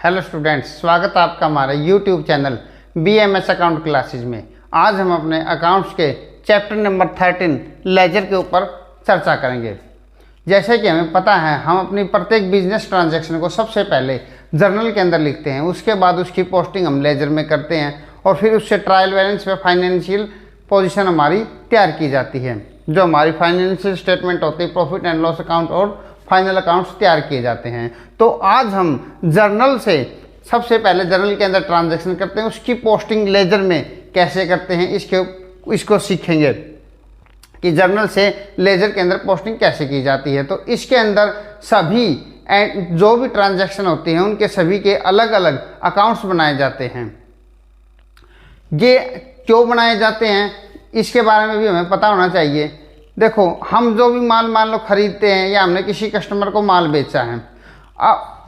Hello students, स्वागत है आपका हमारे YouTube channel BMS account classes में। आज हम अपने अकाउंट्स के चैप्टर नंबर 13 लेजर के ऊपर चर्चा करेंगे। जैसे कि हमें पता है, हम अपनी प्रत्येक बिजनेस ट्रांजैक्शन को सबसे पहले जर्नल के अंदर लिखते हैं, उसके बाद उसकी पोस्टिंग हम लेजर में करते हैं और फिर उससे ट्रायल बैलेंस व फाइनेंशियल पोजीशन हमारी तैयार की जाती है। जो हमारी फाइनेंशियल स्टेटमेंट होती है, प्रॉफिट एंड लॉस अकाउंट और फाइनल अकाउंट्स तैयार किए जाते हैं। तो आज हम जर्नल से सबसे पहले जर्नल के अंदर ट्रांजैक्शन करते हैं, उसकी पोस्टिंग लेजर में कैसे करते हैं इसको सीखेंगे कि जर्नल से लेजर के अंदर पोस्टिंग कैसे की जाती है। तो इसके अंदर सभी जो भी ट्रांजैक्शन होती हैं उनके सभी के अलग अलग अकाउंट्स बनाए जाते हैं। ये क्यों बनाए जाते हैं इसके बारे में भी हमें पता होना चाहिए। देखो, हम जो भी माल मान लो खरीदते हैं या हमने किसी कस्टमर को माल बेचा है,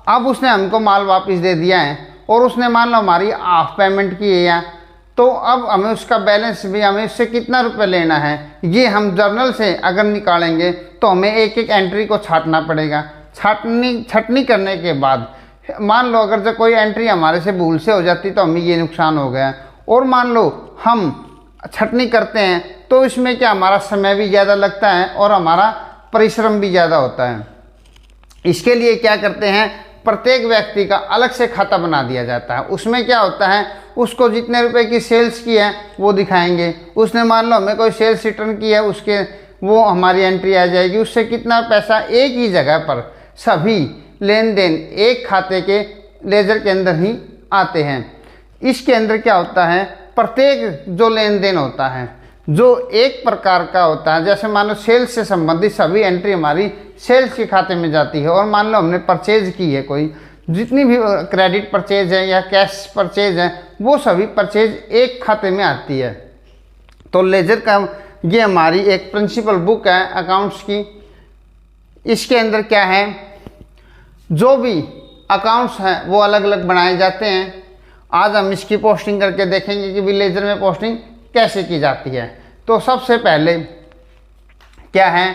अब उसने हमको माल वापस दे दिया है और उसने मान लो हमारी हाफ पेमेंट की है, या तो अब हमें उसका बैलेंस भी, हमें उससे कितना रुपये लेना है, ये हम जर्नल से अगर निकालेंगे तो हमें एक एक एंट्री को छांटना पड़ेगा। छटनी करने के बाद मान लो अगर जो कोई एंट्री हमारे से भूल से हो जाती तो हमें ये नुकसान हो गया, और मान लो हम छटनी करते हैं तो इसमें क्या हमारा समय भी ज़्यादा लगता है और हमारा परिश्रम भी ज़्यादा होता है। इसके लिए क्या करते हैं, प्रत्येक व्यक्ति का अलग से खाता बना दिया जाता है। उसमें क्या होता है, उसको जितने रुपए की सेल्स की है वो दिखाएंगे। उसने मान लो हमें कोई सेल्स रिटर्न की है, उसके वो हमारी एंट्री आ जाएगी। उससे कितना पैसा, एक ही जगह पर सभी लेन देन एक खाते के लेजर के अंदर ही आते हैं। इसके अंदर क्या होता है, प्रत्येक जो लेन देन होता है जो एक प्रकार का होता है, जैसे मान लो सेल्स से संबंधित सभी एंट्री हमारी सेल्स के खाते में जाती है। और मान लो हमने परचेज की है, कोई जितनी भी क्रेडिट परचेज है या कैश परचेज है, वो सभी परचेज एक खाते में आती है। तो लेजर का ये हमारी एक प्रिंसिपल बुक है अकाउंट्स की। इसके अंदर क्या है, जो भी अकाउंट्स हैं वो अलग अलग बनाए जाते हैं। आज हम इसकी पोस्टिंग करके देखेंगे कि लेजर में पोस्टिंग कैसे की जाती है। तो सबसे पहले क्या है,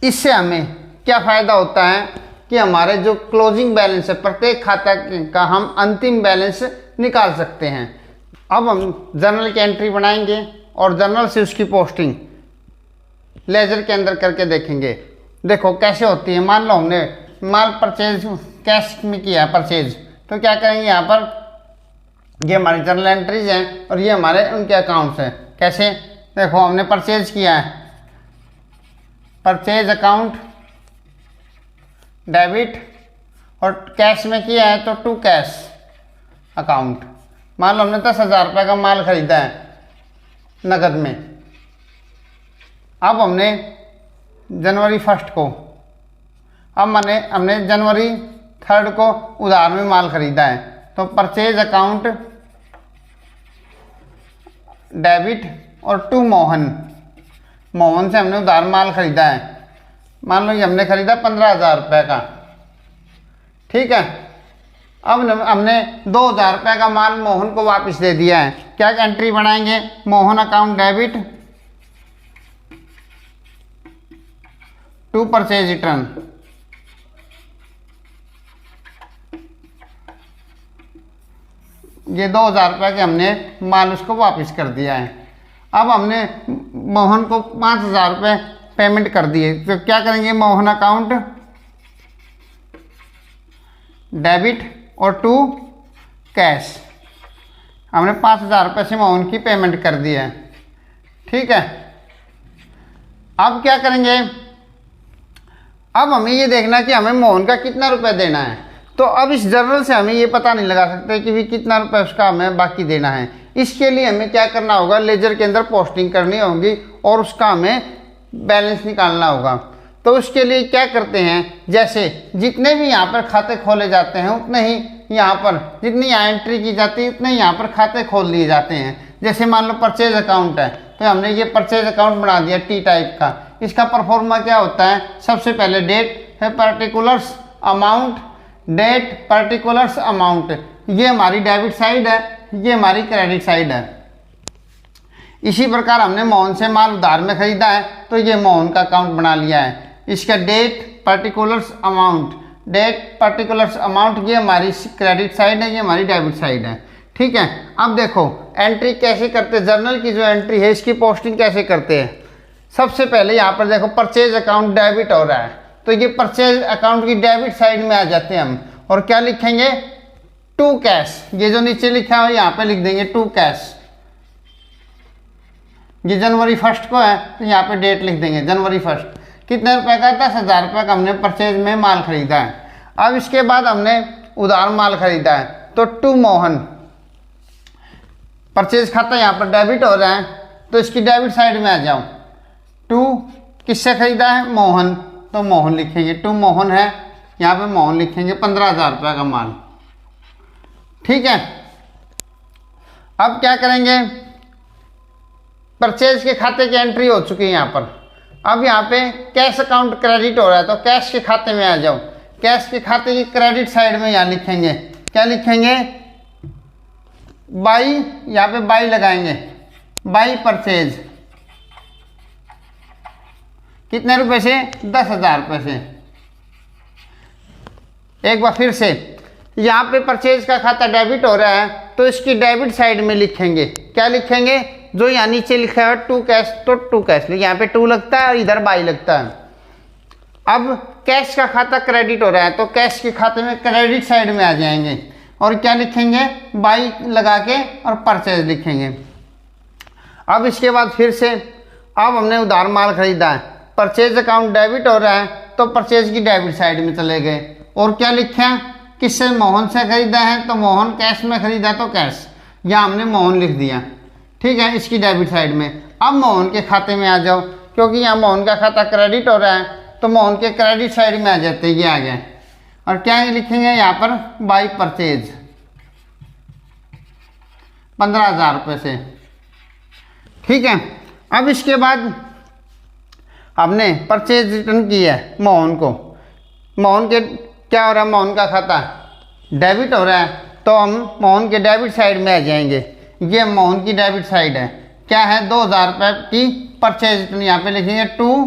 इससे हमें क्या फ़ायदा होता है कि हमारे जो क्लोजिंग बैलेंस है प्रत्येक खाता का हम अंतिम बैलेंस निकाल सकते हैं। अब हम जर्नल की एंट्री बनाएंगे और जर्नल से उसकी पोस्टिंग लेजर के अंदर करके देखेंगे। देखो कैसे होती है। मान लो हमने माल परचेज कैश में किया परचेज, तो क्या करेंगे, यहाँ पर ये हमारी जर्नल एंट्रीज हैं और ये हमारे उनके अकाउंट्स हैं। कैसे, देखो हमने परचेज किया है, परचेज अकाउंट डेबिट, और कैश में किया है तो टू कैश अकाउंट। मान लो हमने 10,000 रुपये का माल खरीदा है नगद में। अब हमने जनवरी 1 को, अब हमने जनवरी 3 को उधार में माल खरीदा है, तो परचेज अकाउंट डेबिट और टू मोहन से हमने उधार माल खरीदा है। मान लो ये हमने खरीदा 15,000 रुपये का, ठीक है। अब हमने 2,000 रुपये का माल मोहन को वापस दे दिया है। क्या एंट्री बनाएंगे, Mohan account debit to purchase return. ये 2,000 रुपये के हमने माल उसको वापस कर दिया है। अब हमने मोहन को 5,000 रुपये पेमेंट कर दिए, तो क्या करेंगे, मोहन अकाउंट डेबिट और टू कैश। हमने 5,000 रुपये से मोहन की पेमेंट कर दी है, ठीक है। अब क्या करेंगे, अब हमें ये देखना कि हमें मोहन का कितना रुपये देना है। तो अब इस जर्नल से हमें ये पता नहीं लगा सकते कि भी कितना रुपये उसका हमें बाकी देना है। इसके लिए हमें क्या करना होगा, लेजर के अंदर पोस्टिंग करनी होगी और उसका हमें बैलेंस निकालना होगा। तो उसके लिए क्या करते हैं, जैसे जितने भी यहाँ पर खाते खोले जाते हैं उतने ही यहाँ पर, जितनी यहाँ एंट्री की जाती है उतने ही यहाँ पर खाते खोल लिए जाते हैं। जैसे मान लो परचेज अकाउंट है, तो हमने ये परचेज अकाउंट बना दिया टी टाइप का। इसका परफॉर्मा क्या होता है, सबसे पहले डेट है, particulars amount, date particulars amount, ये हमारी डेबिट साइड है, ये हमारी क्रेडिट साइड है। इसी प्रकार हमने मोहन से माल उधार में खरीदा है तो ये मोहन का अकाउंट बना लिया है। इसका date particulars amount, date particular amount, ये हमारी क्रेडिट साइड है, ये हमारी डेबिट साइड है। ठीक है, अब देखो एंट्री कैसे करते हैं, जर्नल की जो एंट्री है इसकी पोस्टिंग कैसे करते हैं। सबसे पहले यहाँ पर देखो परचेज अकाउंट डेबिट हो रहा है, तो ये परचेज अकाउंट की डेबिट साइड में आ जाते हैं हम, और क्या लिखेंगे, टू कैश। ये जो नीचे लिखा है यहाँ पे लिख देंगे टू कैश। ये जनवरी 1 को है तो यहाँ पे डेट लिख देंगे जनवरी 1। कितने रुपए का, 10,000 रुपये का हमने परचेज में माल खरीदा है। अब इसके बाद हमने उधार माल खरीदा है, तो टू मोहन, परचेज खाता यहाँ पर डेबिट हो रहा है तो इसकी डेबिट साइड में आ जाओ। टू किससे खरीदा है, मोहन, तो मोहन लिखेंगे, टू मोहन है, यहाँ पे मोहन लिखेंगे, 15,000 रुपये का माल। ठीक है, अब क्या करेंगे, परचेज के खाते की एंट्री हो चुकी है यहाँ पर। अब यहाँ पे कैश अकाउंट क्रेडिट हो रहा है, तो कैश के खाते में आ जाओ। कैश के खाते की क्रेडिट साइड में यहाँ लिखेंगे, क्या लिखेंगे, बाई, यहाँ पे बाई लगाएंगे, बाई परचेज। कितने रुपए से, 10,000 रुपये से। एक बार फिर से, यहाँ पे परचेज का खाता डेबिट हो रहा है तो इसकी डेबिट साइड में लिखेंगे, क्या लिखेंगे, जो यहाँ नीचे लिखा है टू कैश, तो टू कैश, यहाँ पे टू लगता है और इधर बाई लगता है। अब कैश का खाता क्रेडिट हो रहा है तो कैश के खाते में क्रेडिट साइड में आ जाएंगे और क्या लिखेंगे, बाई लगा के और परचेज लिखेंगे। अब इसके बाद फिर से, अब हमने उधार माल खरीदा है, परचेज अकाउंट डेबिट हो रहा है तो परचेज की डेबिट साइड में चले गए और क्या लिखे, किससे, मोहन से खरीदा है तो मोहन, कैश में खरीदा तो कैश, यहाँ हमने मोहन लिख दिया। ठीक है, इसकी डेबिट साइड में। अब मोहन के खाते में आ जाओ, क्योंकि यहाँ मोहन का खाता क्रेडिट हो रहा है तो मोहन के क्रेडिट साइड में आ जाते हैं, ये आ गए। और क्या लिखेंगे यहाँ पर, बाई परचेज, 15,000 रुपये से। ठीक है, अब इसके बाद हमने परचेज रिटर्न की है मोहन को, मोहन के क्या हो रहा है, मोहन का खाता डेबिट हो रहा है तो हम मोहन के डेबिट साइड में आ जाएंगे। ये मोहन की डेबिट साइड है, क्या है, 2,000 रुपये की परचेज रिटर्न, यहाँ पे लिखेंगे टू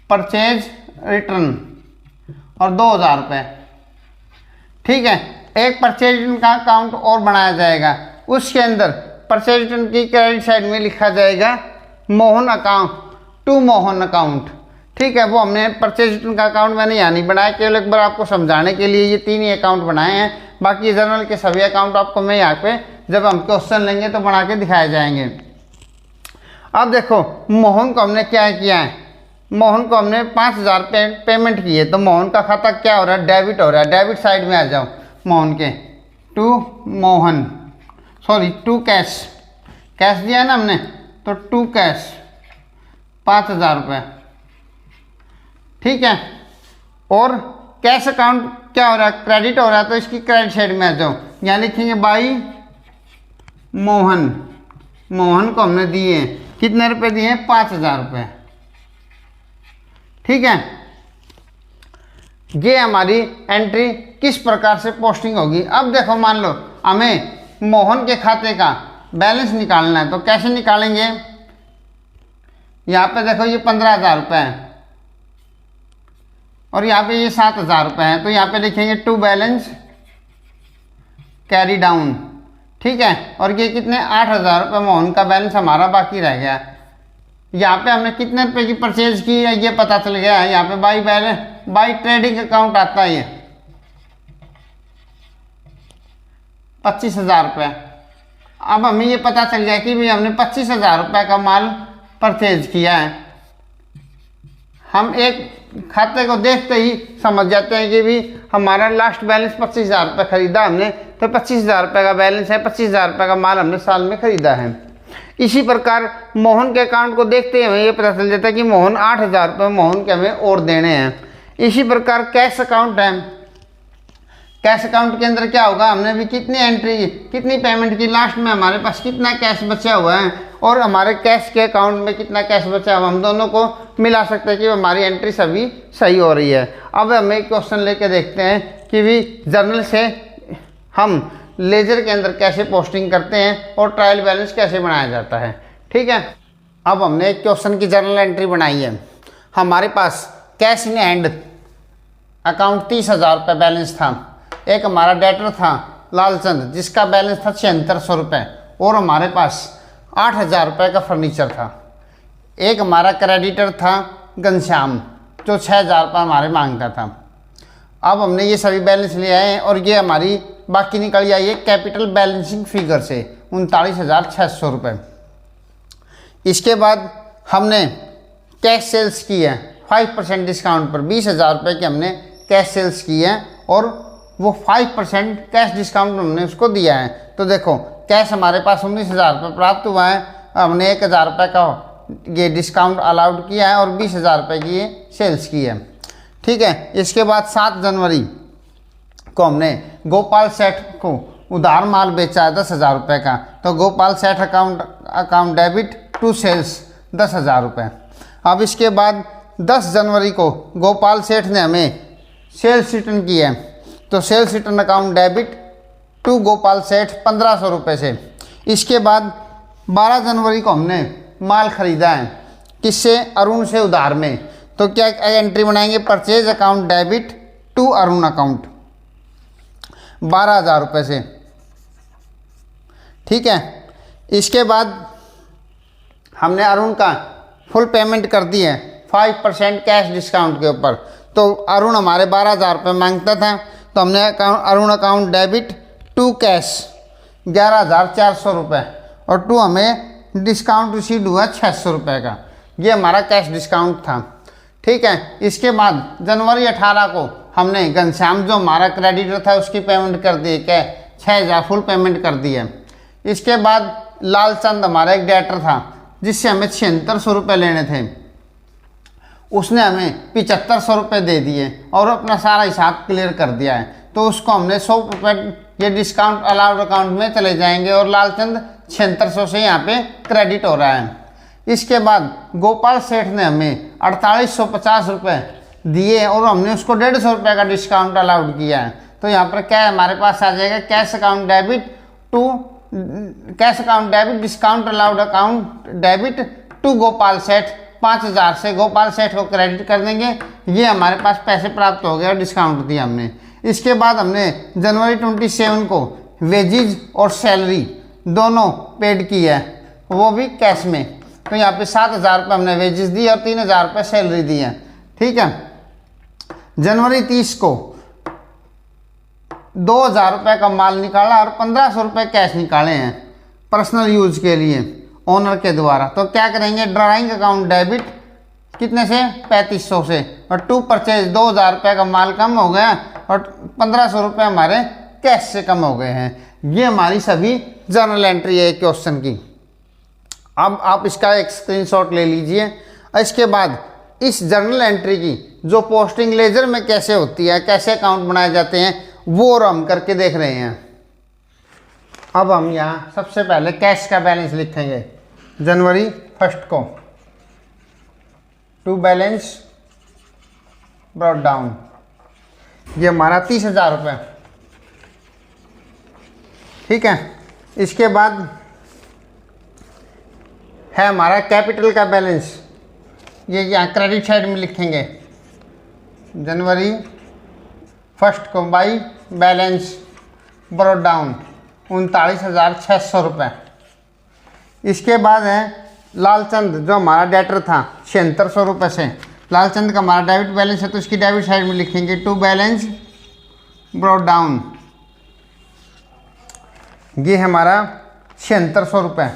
परचेज रिटर्न और 2,000 रुपये। ठीक है, एक परचेज रिटर्न का अकाउंट और बनाया जाएगा, उसके अंदर परचेज रिटर्न की क्रेडिट साइड में लिखा जाएगा Mohan account, to Mohan account. ठीक है, वो हमने परचेज रिटर्न का अकाउंट मैंने यहाँ नहीं बनाया, केवल एक बार आपको समझाने के लिए ये 3 ही अकाउंट बनाए हैं। बाकी जर्नल के सभी अकाउंट आपको मैं यहाँ पे जब हम क्वेश्चन लेंगे तो बना के दिखाए जाएंगे। अब देखो मोहन को हमने क्या किया है, मोहन को हमने 5,000 पेमेंट की है तो मोहन का खाता क्या हो रहा है, डेबिट हो रहा है। डेबिट साइड में आ जाओ मोहन के, to Mohan, sorry to cash, cash दिया है ना हमने तो टू कैश 5,000 रुपये। ठीक है, और कैश अकाउंट क्या हो रहा है, क्रेडिट हो रहा है तो इसकी क्रेडिट साइड में आ जाओ, यहाँ लिखेंगे बाई मोहन, मोहन को हमने दिए, कितने रुपए दिए, 5,000 रुपये। ठीक है, ये हमारी एंट्री किस प्रकार से पोस्टिंग होगी। अब देखो मान लो हमें मोहन के खाते का बैलेंस निकालना है तो कैसे निकालेंगे, यहाँ पे देखो ये 15,000 रुपये है और यहाँ पे ये 7,000 रुपये है, तो यहाँ पे लिखेंगे टू बैलेंस कैरी डाउन। ठीक है, और ये कितने, 8,000 रुपये मोहन का बैलेंस हमारा बाकी रह गया। यहाँ पे हमने कितने रुपए की परचेज की है ये पता चल गया है, यहाँ पे by balance, by trading account आता है, ये 25,000 रुपये। अब हमें ये पता चल गया कि भाई हमने 25,000 रुपये का माल परचेज किया है। हम एक खाते को देखते ही समझ जाते हैं कि भी हमारा लास्ट बैलेंस 25,000 रुपये खरीदा हमने, तो 25,000 रुपये का बैलेंस है, 25,000 रुपये का माल हमने साल में खरीदा है। इसी प्रकार मोहन के अकाउंट को देखते ही हमें ये पता चल जाता है कि मोहन 8,000 रुपये मोहन के हमें और देने हैं। इसी प्रकार कैश अकाउंट है, कैश अकाउंट के अंदर क्या होगा, हमने भी कितनी एंट्री की, कितनी पेमेंट की, लास्ट में हमारे पास कितना कैश बचा हुआ है और हमारे कैश के अकाउंट में कितना कैश बचा हुआ, हम दोनों को मिला सकते हैं कि हमारी एंट्री सभी सही हो रही है। अब हम एक क्वेश्चन लेके देखते हैं कि भी जर्नल से हम लेजर के अंदर कैसे पोस्टिंग करते हैं और ट्रायल बैलेंस कैसे बनाया जाता है। ठीक है, अब हमने एक क्वेश्चन की जर्नल एंट्री बनाई है। हमारे पास कैश इन हैंड अकाउंट 30,000 रुपये बैलेंस था। एक हमारा डेटर था लालचंद जिसका बैलेंस था 7600 रुपये और हमारे पास 8,000 रुपये का फर्नीचर था। एक हमारा क्रेडिटर था घनश्याम जो 6,000 रुपये हमारे मांगता था। अब हमने ये सभी बैलेंस ले आए हैं और ये हमारी बाकी निकल आई है कैपिटल बैलेंसिंग फिगर से 39,600 रुपये। इसके बाद हमने कैश सेल्स की है 5% डिस्काउंट पर 20,000 रुपये के हमने कैश सेल्स की है और वो 5% कैश डिस्काउंट हमने उसको दिया है। तो देखो कैश हमारे पास 19,000 रुपये प्राप्त हुआ है, हमने 1,000 रुपये का ये डिस्काउंट अलाउड किया है और 20,000 रुपये की ये सेल्स की है। ठीक है। इसके बाद 7 जनवरी को हमने गोपाल सेठ को उधार माल बेचा है 10,000 रुपये का। तो गोपाल सेठ अकाउंट डेबिट टू सेल्स 10,000 रुपये। अब इसके बाद 10 जनवरी को गोपाल सेठ ने हमें सेल्स रिटर्न की है। तो sales return account debit to Gopal Seth 1,500 रुपये से। इसके बाद 12 जनवरी को हमने माल ख़रीदा है किससे, अरुण से उधार में। तो क्या एंट्री बनाएंगे, purchase account debit to Arun account 12,000 रुपये से। ठीक है। इसके बाद हमने अरुण का फुल पेमेंट कर दी है 5% कैश डिस्काउंट के ऊपर। तो अरुण हमारे 12,000 रुपये मांगता था तो हमने Arun account debit to cash 11,400 रुपये और टू हमें डिस्काउंट रिसीव हुआ 600 रुपये का। ये हमारा कैश डिस्काउंट था। ठीक है। इसके बाद जनवरी 18 को हमने घनश्याम जो हमारा क्रेडिटर था उसकी पेमेंट कर दी, क्या 6,000 फुल पेमेंट कर दी है। इसके बाद लालचंद हमारा एक डेटर था जिससे हमें 7600 रुपये लेने थे, उसने हमें 7500 रुपये दे दिए और अपना सारा हिसाब क्लियर कर दिया है। तो उसको हमने 100 रुपये ये डिस्काउंट अलाउड अकाउंट में चले जाएंगे और लालचंद 7600 से यहाँ पे क्रेडिट हो रहा है। इसके बाद गोपाल सेठ ने हमें 4850 रुपये दिए और हमने उसको 150 रुपये का डिस्काउंट अलाउड किया है। तो यहाँ पर क्या हमारे पास आ जाएगा, cash account debit discount allowed account debit to Gopal Seth 5,000 से गोपाल सेठ को क्रेडिट कर देंगे। ये हमारे पास पैसे प्राप्त हो गए और डिस्काउंट दिया हमने। इसके बाद हमने जनवरी 27 को वेजिज और सैलरी दोनों पेड की है, वो भी कैश में। तो यहाँ पे 7,000 रुपये हमने वेजेस दी और 3,000 रुपये सैलरी दी है। ठीक है। जनवरी 30 को 2,000 रुपये का माल निकाला और 1,500 रुपये कैश निकाले हैं पर्सनल यूज के लिए ओनर के द्वारा। तो क्या करेंगे, ड्राइंग अकाउंट डेबिट कितने से 3500 से और टू परचेज 2,000 रुपये का माल कम हो गया और 1,500 रुपये हमारे कैश से कम हो गए हैं। ये हमारी सभी जर्नल एंट्री है क्वेश्चन की। अब आप इसका एक स्क्रीनशॉट ले लीजिए। इसके बाद इस जर्नल एंट्री की जो पोस्टिंग लेजर में कैसे होती है, कैसे अकाउंट बनाए जाते हैं, वो और हम करके देख रहे हैं। अब हम यहाँ सबसे पहले कैश का बैलेंस लिखेंगे जनवरी 1 को। टू बैलेंस ब्रॉट डाउन, ये हमारा 30,000 रुपये। ठीक है। इसके बाद है हमारा कैपिटल का बैलेंस, ये यहाँ क्रेडिट साइड में लिखेंगे जनवरी 1 को बाई बैलेंस ब्रॉट डाउन 39,600 रुपये। इसके बाद है लालचंद जो हमारा डेटर था 7600 रुपये से, लालचंद का हमारा डेबिट बैलेंस है तो इसकी डेबिट साइड में लिखेंगे टू बैलेंस ब्रॉट डाउन, ये हमारा 7600 रुपये।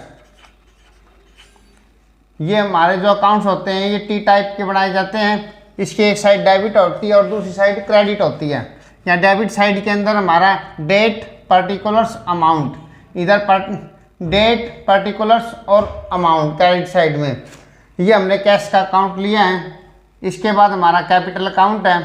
ये हमारे जो अकाउंट्स होते हैं ये टी टाइप के बनाए जाते हैं। इसकी एक साइड डेबिट होती है और दूसरी साइड क्रेडिट होती है। या डेबिट साइड के अंदर हमारा डेट पर्टिकुलर्स अमाउंट, इधर डेट पर्टिकुलर्स और अमाउंट क्रेडिट साइड में। ये हमने कैश का अकाउंट लिया है। इसके बाद हमारा कैपिटल अकाउंट है,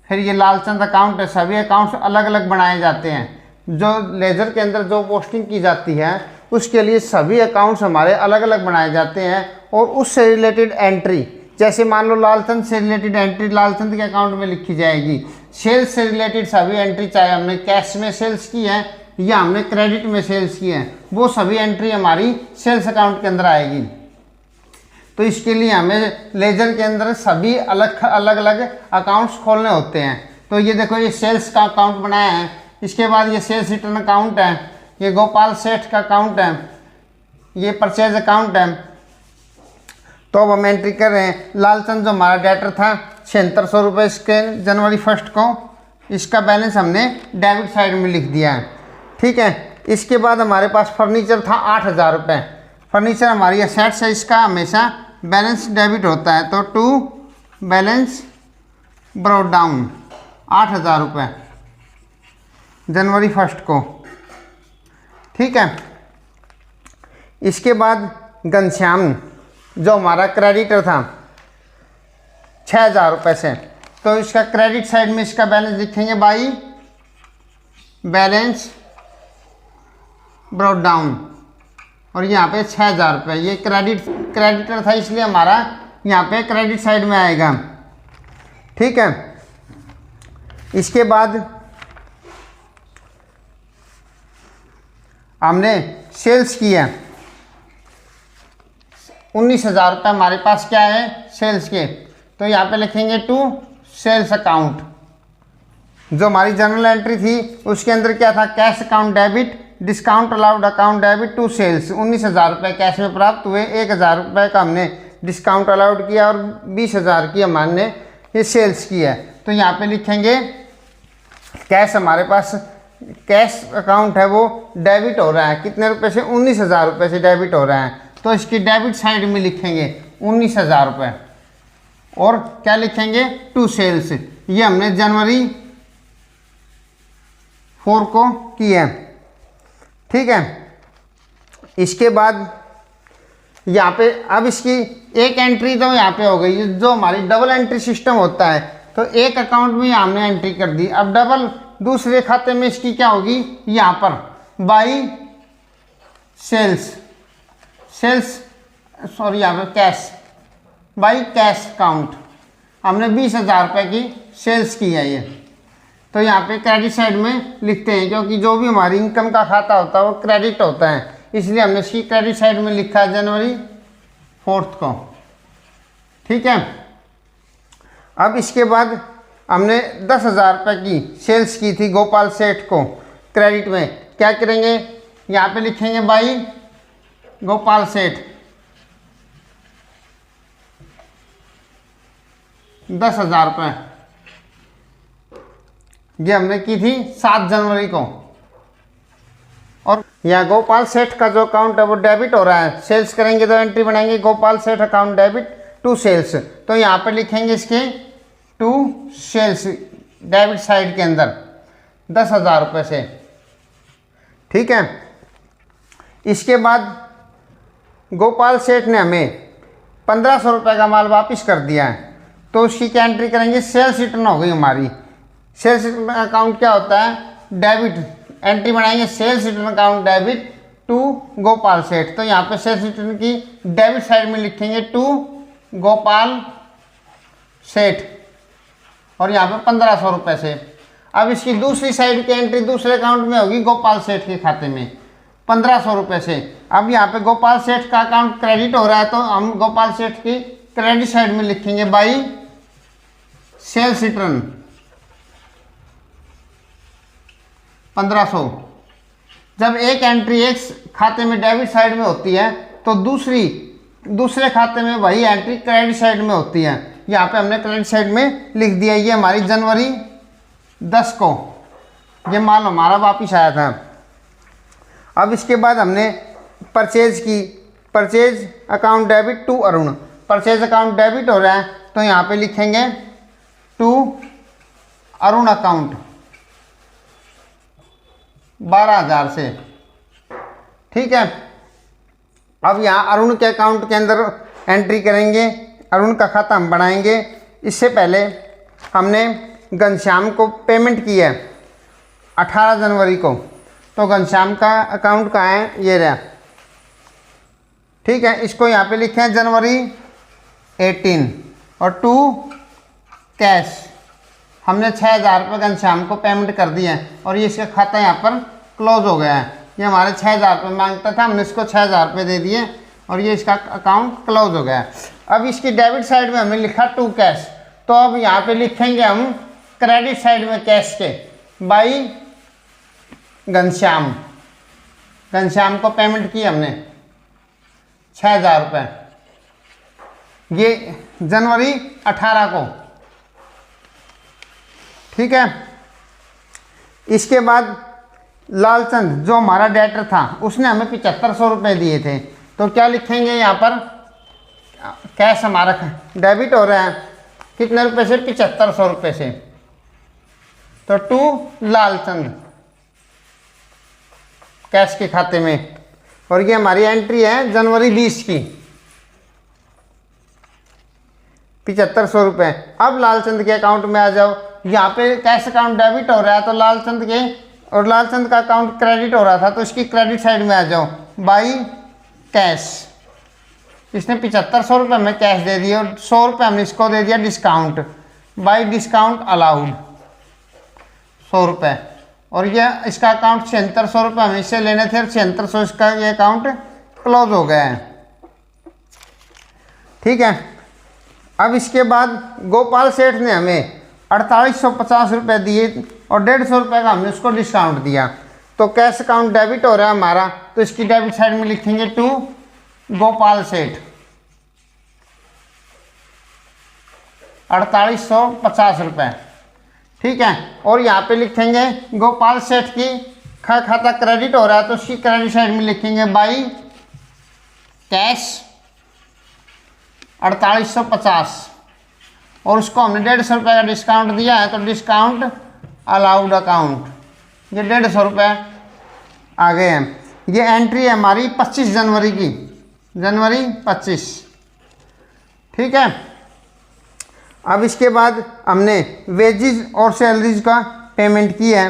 फिर ये लालचंद अकाउंट है। सभी अकाउंट्स अलग अलग बनाए जाते हैं। जो लेजर के अंदर जो पोस्टिंग की जाती है उसके लिए सभी अकाउंट्स हमारे अलग अलग बनाए जाते हैं और उससे रिलेटेड एंट्री, जैसे मान लो लालचंद से रिलेटेड एंट्री लालचंद के अकाउंट में लिखी जाएगी। सेल्स से रिलेटेड सभी एंट्री, चाहे हमने कैश में सेल्स की है या हमने क्रेडिट में सेल्स की है, वो सभी एंट्री हमारी सेल्स अकाउंट के अंदर आएगी। तो इसके लिए हमें लेजर के अंदर सभी अलग अलग अकाउंट्स खोलने होते हैं। तो ये देखो ये सेल्स का अकाउंट बनाया है। इसके बाद ये सेल्स रिटर्न अकाउंट है, ये गोपाल सेठ का अकाउंट है, ये परचेज अकाउंट है। तो अब हम एंट्री कर रहे हैं। लालचंद जो हमारा डेटर था 7600 रुपये इसके जनवरी 1 को, इसका बैलेंस हमने डेबिट साइड में लिख दिया है। ठीक है, इसके बाद हमारे पास फर्नीचर था 8000 रुपये। फर्नीचर हमारी असेट्स है, इसका हमेशा बैलेंस डेबिट होता है। तो टू बैलेंस ब्रॉट डाउन 8000 रुपये जनवरी 1 को। ठीक है, इसके बाद घनश्याम जो हमारा क्रेडिटर था 6000 रुपये से, तो इसका क्रेडिट साइड में इसका बैलेंस लिखेंगे बाई बैलेंस ब्रॉट डाउन, और यहाँ पे 6000 रुपये। ये क्रेडिटर था इसलिए हमारा यहाँ पे क्रेडिट साइड में आएगा। ठीक है, इसके बाद हमने सेल्स किया 19,000 रुपये हमारे पास क्या है सेल्स के, तो यहाँ पे लिखेंगे टू सेल्स अकाउंट। जो हमारी जनरल एंट्री थी उसके अंदर क्या था, cash account debit, discount allowed account debit to sales. 19,000 रुपये कैश में प्राप्त हुए, 1,000 रुपये का हमने डिस्काउंट अलाउड किया और 20,000 की हमने ये सेल्स किया है। तो यहाँ पे लिखेंगे कैश हमारे पास कैश अकाउंट है वो डेबिट हो रहा है, कितने रुपए से, 19,000 रुपये से डेबिट हो रहा है। तो इसकी डेबिट साइड में लिखेंगे 19,000 रुपये, और क्या लिखेंगे टू सेल्स। ये हमने जनवरी 4 को किया। ठीक है, इसके बाद यहाँ पे अब इसकी एक एंट्री तो यहाँ पे हो गई। जो हमारी डबल एंट्री सिस्टम होता है तो एक अकाउंट में हमने एंट्री कर दी, अब डबल दूसरे खाते में इसकी क्या होगी, यहाँ पर बाई सेल्स सॉरी यहाँ पे कैश, बाई कैश अकाउंट हमने 20,000 रुपये की सेल्स की है ये। तो यहाँ पे क्रेडिट साइड में लिखते हैं, क्योंकि जो भी हमारी इनकम का खाता होता है वो क्रेडिट होता है, इसलिए हमने इसकी क्रेडिट साइड में लिखा है जनवरी 4 को। ठीक है, अब इसके बाद हमने 10,000 रुपये की सेल्स की थी गोपाल सेठ को क्रेडिट में, क्या करेंगे यहाँ पे लिखेंगे बाई गोपाल सेठ 10,000 रुपये, ये हमने की थी 7 जनवरी को। और यहाँ गोपाल सेठ का जो अकाउंट है वो डेबिट हो रहा है, सेल्स करेंगे तो एंट्री बनाएंगे गोपाल सेठ अकाउंट डेबिट टू सेल्स। तो यहाँ पे लिखेंगे इसके टू सेल्स डेबिट साइड के अंदर 10,000 रुपये से। ठीक है, इसके बाद गोपाल सेठ ने हमें 1,500 रुपये का माल वापस कर दिया है, तो उसकी क्या एंट्री करेंगे, सेल्स रिटर्न हो गई हमारी। सेल्स रिटर्न अकाउंट क्या होता है, डेबिट, एंट्री बनाएंगे sales return account debit to Gopal Seth. तो यहाँ पे सेल्स रिटर्न की डेबिट साइड में लिखेंगे टू गोपाल सेठ, और यहाँ पे 1,500 रुपये से। अब इसकी दूसरी साइड की एंट्री दूसरे अकाउंट में होगी गोपाल सेठ के खाते में 1,500 रुपये से। अब यहाँ पे गोपाल सेठ का अकाउंट क्रेडिट हो रहा है, तो हम गोपाल सेठ की क्रेडिट साइड में लिखेंगे बाई सेल्स रिटर्न 1,500। जब एक एंट्री एक खाते में डेबिट साइड में होती है तो दूसरे खाते में वही एंट्री क्रेडिट साइड में होती है। यहाँ पे हमने क्रेडिट साइड में लिख दिया। ये हमारी जनवरी 10 को ये माल हमारा वापिस आया था। अब इसके बाद हमने परचेज की, purchase account debit to Arun, purchase account debit हो रहा है तो यहाँ पे लिखेंगे टू अरुण अकाउंट 12,000 से। ठीक है, अब यहाँ अरुण के अकाउंट के अंदर एंट्री करेंगे, अरुण का खाता हम बनाएंगे। इससे पहले हमने घनश्याम को पेमेंट की है 18 जनवरी को, तो घनश्याम का अकाउंट कहाँ है, ये रहा। ठीक है, इसको यहाँ पे लिखे हैं जनवरी 18 और टू कैश हमने 6,000 रुपये घनश्याम को पेमेंट कर दिया है, और ये इसका खाता यहाँ पर क्लोज हो गया है। ये हमारे 6,000 रुपये मांगता था, हमने इसको 6,000 रुपये दे दिए और ये इसका अकाउंट क्लोज हो गया है। अब इसकी डेबिट साइड में हमने लिखा टू कैश, तो अब यहाँ पे लिखेंगे हम क्रेडिट साइड में कैश के बाई घनश्याम। घनश्याम को पेमेंट की हमने 6,000 रुपये, ये जनवरी 18 को, ठीक है। इसके बाद लालचंद जो हमारा डेटर था उसने हमें 7500 रुपये दिए थे, तो क्या लिखेंगे यहाँ पर, कैश हमारा डेबिट हो रहा है कितने रुपए से, 7500 रुपये से, तो टू लालचंद कैश के खाते में। और ये हमारी एंट्री है जनवरी 20 की, 7500 रुपये। अब लालचंद के अकाउंट में आ जाओ, यहाँ पे कैश अकाउंट डेबिट हो रहा है तो लालचंद के, और लालचंद का अकाउंट क्रेडिट हो रहा था तो इसकी क्रेडिट साइड में आ जाओ, बाई कैश। इसने 7500 रुपये में कैश दे दिए और 100 रुपये हमने इसको दे दिया डिस्काउंट, बाई डिस्काउंट अलाउड 100 रुपये। और ये इसका अकाउंट 7600 रुपये हमें इससे लेने थे और 7600 इसका ये अकाउंट क्लोज हो गया है, ठीक है। अब इसके बाद गोपाल सेठ ने हमें 4850 रुपये दिए और 150 रुपये का हमने उसको डिस्काउंट दिया, तो कैश अकाउंट डेबिट हो रहा है हमारा, तो इसकी डेबिट साइड में लिखेंगे टू गोपाल सेठ 4850 रुपये, ठीक है। और यहाँ पे लिखेंगे गोपाल सेठ की खाता क्रेडिट हो रहा है तो उसकी क्रेडिट साइड में लिखेंगे बाई कैश 4850, और उसको हमने 150 रुपये का डिस्काउंट दिया है तो डिस्काउंट अलाउड अकाउंट, ये 150 रुपये आ गए हैं। ये एंट्री है हमारी 25 जनवरी की, जनवरी 25, ठीक है। अब इसके बाद हमने वेजिज और सैलरीज का पेमेंट की है।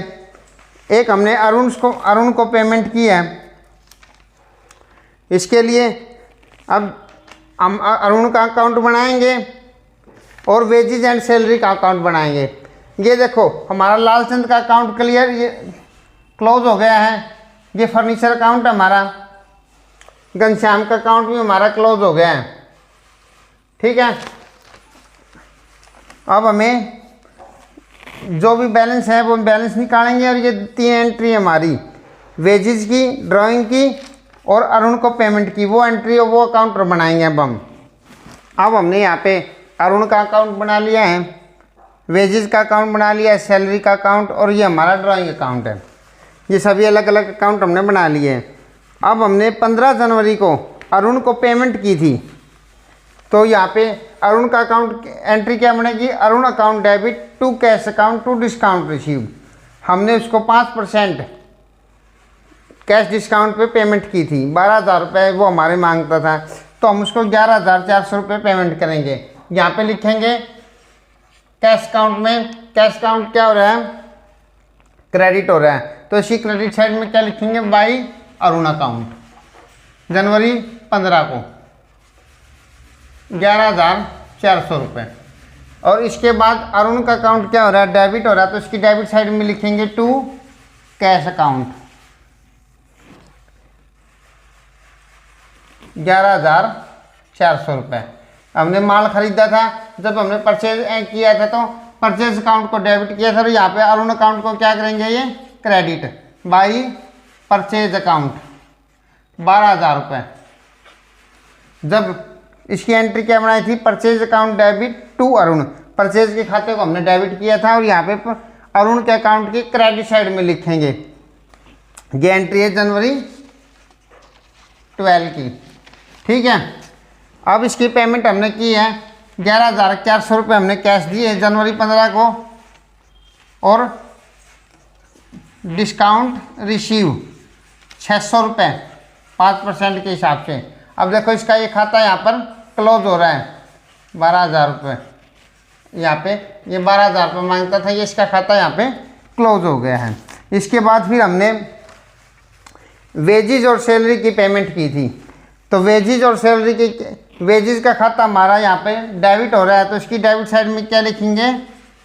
एक हमने अरुण को पेमेंट की है, इसके लिए अब हम अरुण का अकाउंट बनाएंगे और वेजिज एंड सैलरी का अकाउंट बनाएंगे। ये देखो हमारा लालचंद का अकाउंट क्लियर, ये क्लोज हो गया है। ये फर्नीचर अकाउंट हमारा, घनश्याम का अकाउंट भी हमारा क्लोज हो गया है, ठीक है। अब हमें जो भी बैलेंस है वो बैलेंस निकालेंगे और ये 3 एंट्री हमारी, वेजिज की, ड्राइंग की और अरुण को पेमेंट की, वो एंट्री और वो अकाउंट बनाएंगे। अब हमने यहाँ पे अरुण का अकाउंट बना लिया है, वेजिज का अकाउंट बना लिया है, सैलरी का अकाउंट, और ये हमारा ड्राइंग अकाउंट है। ये सभी अलग अलग अकाउंट हमने बना लिए हैं। अब हमने 15 जनवरी को अरुण को पेमेंट की थी, तो यहाँ पे अरुण का अकाउंट एंट्री क्या बनेगी, Arun account debit to cash account to discount receive. हमने उसको 5% कैश डिस्काउंट पे पेमेंट की थी, 12,000 रुपये वो हमारे मांगता था, तो हम उसको 11,400 रुपये पेमेंट करेंगे। यहाँ पे लिखेंगे कैश अकाउंट में, कैश अकाउंट क्या हो रहा है, क्रेडिट हो रहा है, तो इसी क्रेडिट साइड में क्या लिखेंगे, बाई अरुण अकाउंट, जनवरी 15 को 11,400 रुपये। और इसके बाद अरुण का अकाउंट क्या हो रहा है, डेबिट हो रहा है, तो इसकी डेबिट साइड में लिखेंगे टू कैश अकाउंट 11,400 रुपये। हमने माल खरीदा था, जब हमने परचेज किया था तो परचेज अकाउंट को डेबिट किया था, और यहाँ पे अरुण अकाउंट को क्या करेंगे, ये क्रेडिट बाई परचेज अकाउंट 12,000 रुपये। जब इसकी एंट्री क्या बनाई थी, purchase account debit to Arun, purchase के खाते को हमने डेबिट किया था और यहाँ पे अरुण के अकाउंट की क्रेडिट साइड में लिखेंगे। ये एंट्री है जनवरी 12 की, ठीक है। अब इसकी पेमेंट हमने की है 11,400 रुपये हमने कैश दिए जनवरी 15 को, और डिस्काउंट रिसीव 600 रुपये 5% के हिसाब से। अब देखो इसका ये खाता यहाँ पर क्लोज हो रहा है 12,000 रुपये, यहाँ पे ये 12,000 रुपये मांगता था, ये इसका खाता यहाँ पे क्लोज हो गया है। इसके बाद फिर हमने वेजिज और सैलरी की पेमेंट की थी, तो वेजिज और सैलरी की, वेजिज का खाता हमारा यहाँ पे डेबिट हो रहा है, तो इसकी डेबिट साइड में क्या लिखेंगे,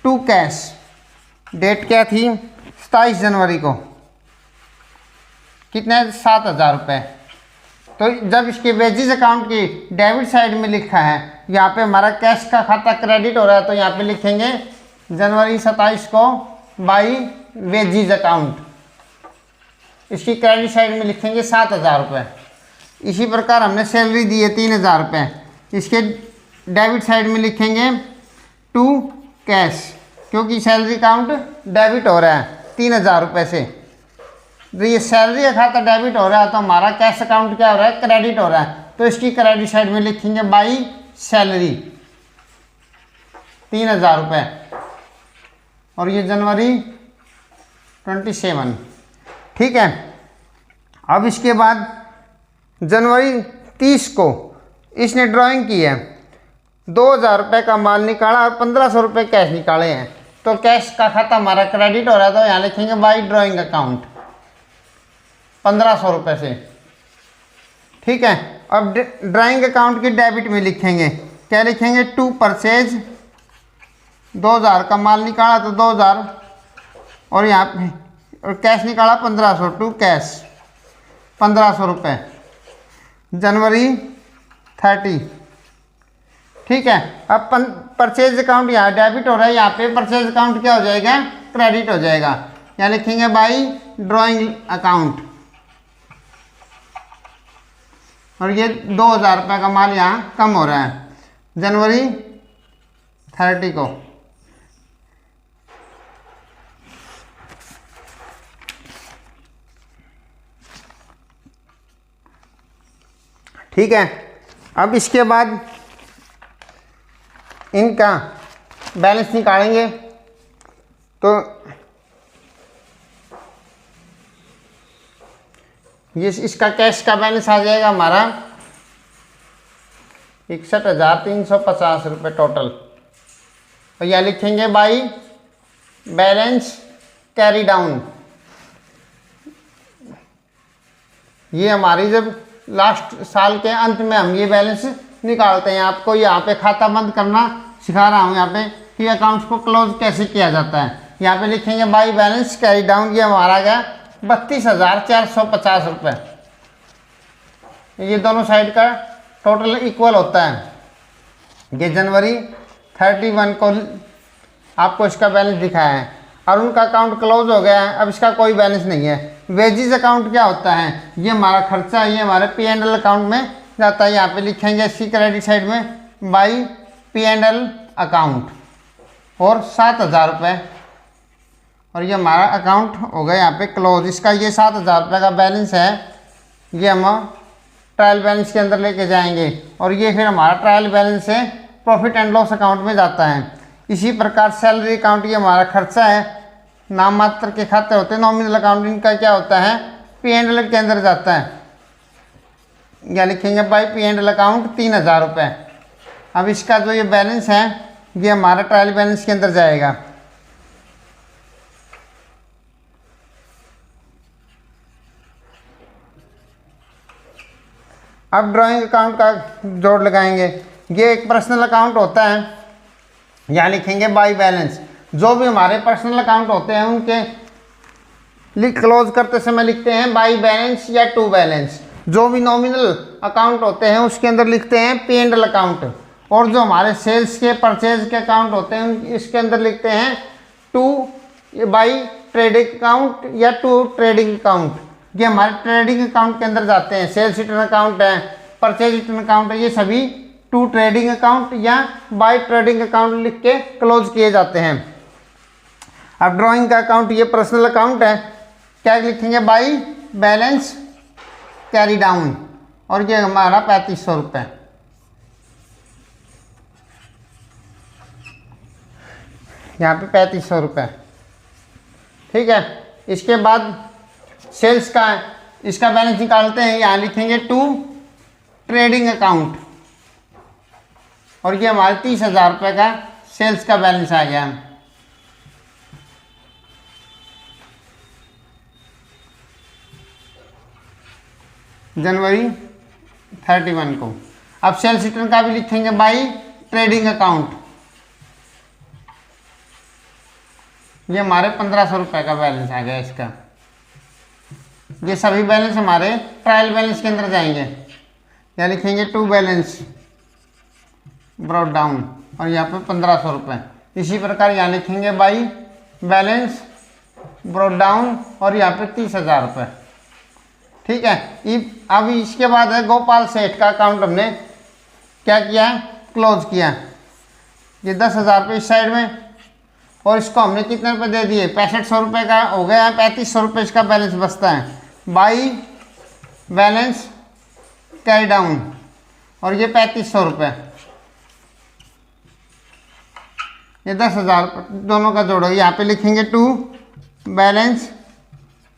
टू कैश। डेट क्या थी, 27 जनवरी को, कितने, 7,000 रुपये। तो जब इसके वेजिज अकाउंट की डेबिट साइड में लिखा है, यहाँ पे हमारा कैश का खाता क्रेडिट हो रहा है, तो यहाँ पे लिखेंगे जनवरी 27 को बाई वेजीज अकाउंट, इसकी क्रेडिट साइड में लिखेंगे 7,000 रुपये। इसी प्रकार हमने सैलरी दी है 3,000 रुपये, इसके डेबिट साइड में लिखेंगे टू कैश, क्योंकि सैलरी अकाउंट डेबिट हो रहा है 3,000 रुपये से। तो ये सैलरी का खाता डेबिट हो रहा है तो हमारा कैश अकाउंट क्या हो रहा है, क्रेडिट हो रहा है, तो इसकी क्रेडिट साइड में लिखेंगे बाई सैलरी 3,000 रुपये। और ये जनवरी 27, ठीक है। अब इसके बाद जनवरी 30 को इसने ड्राइंग की है, 2,000 रुपये का माल निकाला और 1,500 रुपये कैश निकाले हैं, तो कैश का खाता हमारा क्रेडिट हो रहा है, तो यहाँ लिखेंगे बाई ड्राइंग अकाउंट 1,500 रुपये से, ठीक है। अब ड्राइंग अकाउंट की डेबिट में लिखेंगे, क्या लिखेंगे, टू परचेज, 2,000 का माल निकाला तो 2,000 और यहाँ पे और कैश निकाला 1,500, टू कैश 1,500 रुपये जनवरी 30, ठीक है। अब परचेज अकाउंट यहाँ डेबिट हो रहा है, यहाँ पे परचेज अकाउंट क्या हो जाएगा, क्रेडिट हो जाएगा, यहाँ लिखेंगे बाई ड्राइंग अकाउंट। और ये 2,000 रुपये का माल यहाँ कम हो रहा है जनवरी 30 को। ठीक है। अब इसके बाद इनका बैलेंस निकालेंगे, तो ये इसका कैश का बैलेंस आ जाएगा हमारा 61,350 रुपये टोटल। और यह लिखेंगे बाई बैलेंस कैरी डाउन। ये हमारी जब लास्ट साल के अंत में हम ये बैलेंस निकालते हैं, आपको यहाँ पे खाता बंद करना सिखा रहा हूँ यहाँ पे कि अकाउंट्स को क्लोज कैसे किया जाता है। यहाँ पे लिखेंगे बाई बैलेंस कैरी डाउन, ये हमारा गया 32,450 रुपये। ये दोनों साइड का टोटल इक्वल होता है। ये जनवरी 31 को आपको इसका बैलेंस दिखाया है और उनका अकाउंट क्लोज हो गया है, अब इसका कोई बैलेंस नहीं है। वेजिज अकाउंट क्या होता है, ये हमारा खर्चा है, ये हमारे P&L अकाउंट में जाता है। यहाँ पे लिखेंगे इसकी क्रेडिट साइड में बाई P&L अकाउंट और 7,000 रुपये, और ये हमारा अकाउंट हो गया यहाँ पे क्लोज। इसका ये 7,000 रुपये का बैलेंस है, ये हम ट्रायल बैलेंस के अंदर लेके जाएंगे और ये फिर हमारा ट्रायल बैलेंस से प्रॉफिट एंड लॉस अकाउंट में जाता है। इसी प्रकार सैलरी अकाउंट ये हमारा खर्चा है, नाम मात्र के खाते होते हैं। नॉमिनल अकाउंट इनका क्या होता है, P&L के अंदर जाता है, या लिखेंगे बाई P&L अकाउंट 3,000 रुपये। अब इसका जो ये बैलेंस है ये हमारा ट्रायल बैलेंस के अंदर जाएगा। अब ड्राइंग अकाउंट का जोड़ लगाएंगे। ये एक पर्सनल अकाउंट होता है, यहाँ लिखेंगे बाई बैलेंस। जो भी हमारे पर्सनल अकाउंट होते हैं उनके क्लोज करते समय लिखते हैं बाई बैलेंस या टू बैलेंस। जो भी नॉमिनल अकाउंट होते हैं उसके अंदर लिखते हैं P&L अकाउंट, और जो हमारे सेल्स के परचेज के अकाउंट होते हैं इसके अंदर लिखते हैं टू बाई ट्रेडिंग अकाउंट या टू ट्रेडिंग अकाउंट। ये हमारे ट्रेडिंग अकाउंट के अंदर जाते हैं। सेल्स रिटर्न अकाउंट है, परचेज रिटर्न अकाउंट है, ये सभी टू ट्रेडिंग अकाउंट या बाय ट्रेडिंग अकाउंट लिख के क्लोज किए जाते हैं। अब ड्राइंग का अकाउंट ये पर्सनल अकाउंट है, क्या लिखेंगे बाई बैलेंस कैरी डाउन, और ये हमारा 3,500 रुपये। यहाँ पे 3,500 रुपये, ठीक है। इसके बाद सेल्स का इसका बैलेंस निकालते हैं, यहाँ लिखेंगे टू ट्रेडिंग अकाउंट, और ये हमारे 30,000 रुपये का सेल्स का बैलेंस आ गया। जनवरी 31 को। अब सेल्स रिटर्न का भी लिखेंगे बाई ट्रेडिंग अकाउंट, ये हमारे 1,500 रुपये का बैलेंस आ गया इसका। ये सभी बैलेंस हमारे ट्रायल बैलेंस के अंदर जाएंगे, या लिखेंगे टू बैलेंस ब्रॉट डाउन, और यहाँ पे 1,500 रुपये। इसी प्रकार यहाँ लिखेंगे बाई बैलेंस ब्रॉट डाउन और यहाँ पे 30,000 रुपये। ठीक है, अब इसके बाद है गोपाल सेठ का अकाउंट हमने क्या किया है, क्लोज किया। ये 10,000 रुपये इस साइड में और इसको हमने कितने रुपये दे दिए, 6500 रुपये का हो गया, 3500 रुपये इसका बैलेंस बचता है। बाई बैलेंस कैरी डाउन और ये 3500 रुपये, ये 10,000 दोनों का जोड़ो, यहाँ पे लिखेंगे टू बैलेंस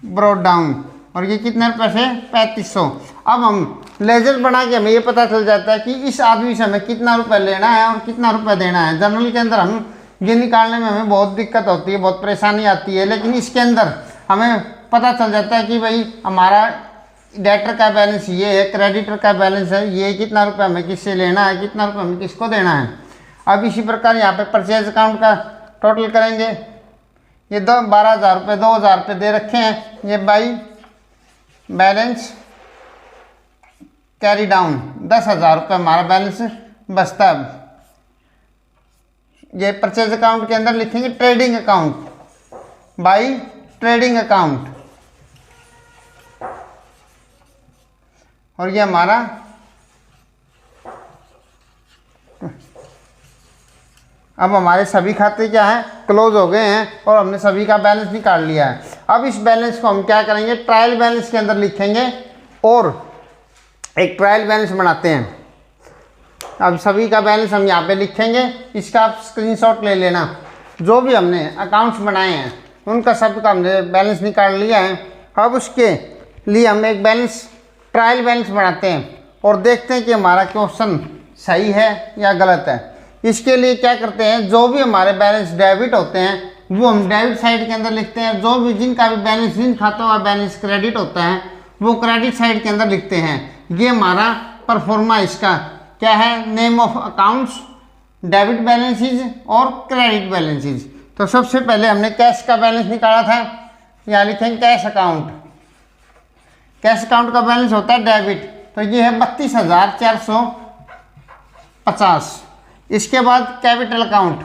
ब्रॉट डाउन और ये कितने रुपये से 3500। अब हम लेजर बना के हमें ये पता चल जाता है कि इस आदमी से हमें कितना रुपये लेना है और कितना रुपये देना है। जनरल के अंदर हम ये निकालने में हमें बहुत दिक्कत होती है, बहुत परेशानी आती है, लेकिन इसके अंदर हमें पता चल जाता है कि भाई हमारा डेटर का बैलेंस ये है, क्रेडिटर का बैलेंस है ये, कितना रुपये हमें किससे लेना है, कितना रुपये हमें किसको देना है। अब इसी प्रकार यहाँ पे परचेज अकाउंट का टोटल करेंगे। ये 12,000 रुपये 2,000 रुपये दे रखे हैं, ये बाई बैलेंस कैरी डाउन 10,000 रुपये हमारा बैलेंस बचता है। ये परचेज अकाउंट के अंदर लिखेंगे trading account, by trading account और ये हमारा अब हमारे सभी खाते क्या है, क्लोज हो गए हैं और हमने सभी का बैलेंस निकाल लिया है। अब इस बैलेंस को हम क्या करेंगे, ट्रायल बैलेंस के अंदर लिखेंगे और एक ट्रायल बैलेंस बनाते हैं। अब सभी का बैलेंस हम यहाँ पे लिखेंगे, इसका आप स्क्रीनशॉट ले लेना। जो भी हमने अकाउंट्स बनाए हैं उनका सबका हमने बैलेंस निकाल लिया है। अब उसके लिए हम एक बैलेंस ट्रायल बैलेंस बनाते हैं और देखते हैं कि हमारा क्वेश्चन सही है या गलत है। इसके लिए क्या करते हैं, जो भी हमारे बैलेंस डेबिट होते हैं वो हम डेबिट साइड के अंदर लिखते हैं, जो भी जिनका भी बैलेंस जिन खातों का बैलेंस क्रेडिट होता है वो क्रेडिट साइड के अंदर लिखते हैं। ये हमारा परफॉर्मा इसका क्या है, name of accounts, debit balances और क्रेडिट बैलेंसेज। तो सबसे पहले हमने कैश का बैलेंस निकाला था, यहाँ लिखेंगे कैश अकाउंट। कैश अकाउंट का बैलेंस होता है डेबिट, तो ये है 32,450। इसके बाद कैपिटल अकाउंट,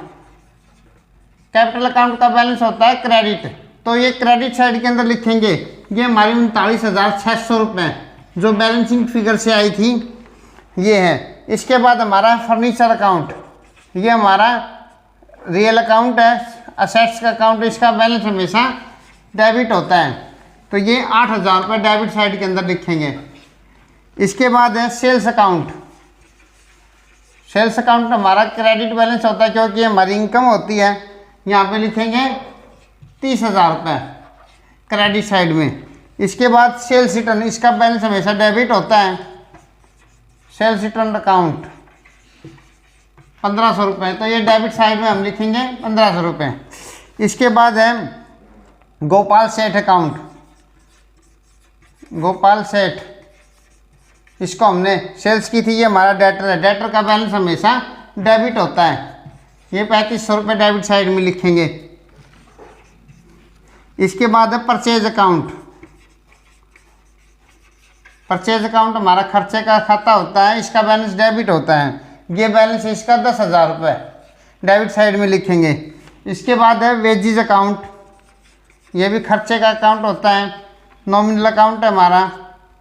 कैपिटल अकाउंट का बैलेंस होता है क्रेडिट, तो ये क्रेडिट साइड के अंदर लिखेंगे ये हमारी 39,600 रुपये जो बैलेंसिंग फिगर से आई थी ये है। इसके बाद हमारा फर्नीचर अकाउंट, ये हमारा रियल अकाउंट है, असेट्स का अकाउंट, इसका बैलेंस हमेशा डेबिट होता है, तो ये 8,000 रुपये डेबिट साइड के अंदर लिखेंगे। इसके बाद है सेल्स अकाउंट। सेल्स अकाउंट हमारा क्रेडिट बैलेंस होता है क्योंकि हमारी इनकम होती है, यहाँ पे लिखेंगे 30,000 रुपये क्रेडिट साइड में। इसके बाद सेल्स रिटर्न, इसका बैलेंस हमेशा डेबिट होता है, सेल्स रिटर्न अकाउंट 1,500 रुपये, तो ये डेबिट साइड में हम लिखेंगे 1,500 रुपये। इसके बाद है गोपाल सेठ अकाउंट, गोपाल सेठ, इसको हमने सेल्स की थी, ये हमारा डेटर है, डेटर का बैलेंस हमेशा डेबिट होता है, ये 3,500 रुपये डेबिट साइड में लिखेंगे। इसके बाद है परचेज अकाउंट। परचेज अकाउंट हमारा खर्चे का खाता होता है, इसका बैलेंस डेबिट होता है, ये बैलेंस इसका 10,000 रुपये डेबिट साइड में लिखेंगे। इसके बाद है वेजिज अकाउंट, ये भी खर्चे का अकाउंट होता है, नॉमिनल अकाउंट है हमारा,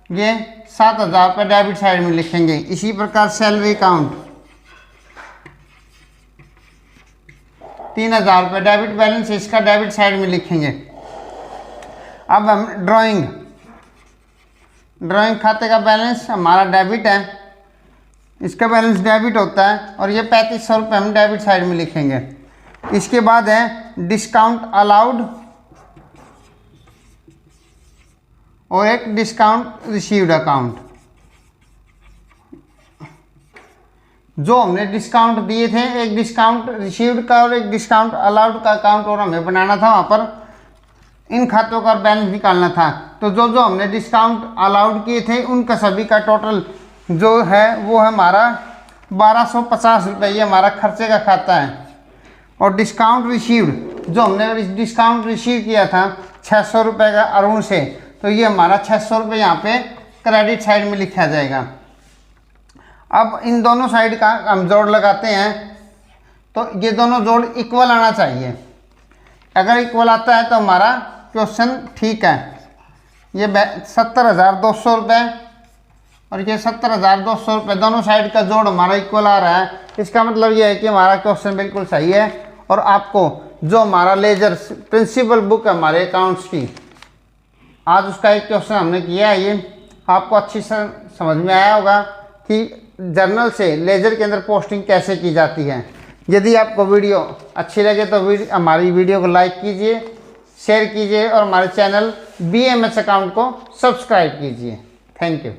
ये 7,000 रुपये डेबिट साइड में लिखेंगे। इसी प्रकार सैलरी अकाउंट 3,000 रुपये डेबिट बैलेंस, इसका डेबिट साइड में लिखेंगे। अब हम ड्राइंग खाते का बैलेंस हमारा डेबिट है, इसका बैलेंस डेबिट होता है और ये 3,500 रुपये हम डेबिट साइड में लिखेंगे। इसके बाद है डिस्काउंट अलाउड और एक डिस्काउंट रिसीव्ड अकाउंट। जो हमने डिस्काउंट दिए थे, एक डिस्काउंट रिसीव्ड का और एक डिस्काउंट अलाउड का अकाउंट और हमें बनाना था, वहाँ पर इन खातों का बैलेंस निकालना था। तो जो जो हमने डिस्काउंट अलाउड किए थे उनका सभी का टोटल जो है वो है हमारा 1,250 रुपये, ये हमारा खर्चे का खाता है। और डिस्काउंट रिसीव्ड, जो हमने डिस्काउंट रिसीव किया था 600 रुपये का अरुण से, तो ये हमारा 600 रुपये यहाँ पे क्रेडिट साइड में लिखा जाएगा। अब इन दोनों साइड का हम जोड़ लगाते हैं, तो ये दोनों जोड़ इक्वल आना चाहिए। अगर इक्वल आता है तो हमारा क्वेश्चन ठीक है। ये 70,200 रुपये और ये 70,200 रुपये, दोनों साइड का जोड़ हमारा इक्वल आ रहा है। इसका मतलब ये है कि हमारा क्वेश्चन बिल्कुल सही है। और आपको जो हमारा लेजर प्रिंसिपल बुक है हमारे अकाउंट्स की, आज उसका एक क्वेश्चन हमने किया है। ये आपको अच्छी समझ में आया होगा कि जर्नल से लेजर के अंदर पोस्टिंग कैसे की जाती है। यदि आपको वीडियो अच्छी लगे तो हमारी वीडियो को लाइक कीजिए, शेयर कीजिए और हमारे चैनल BMS अकाउंट को सब्सक्राइब कीजिए। Thank you.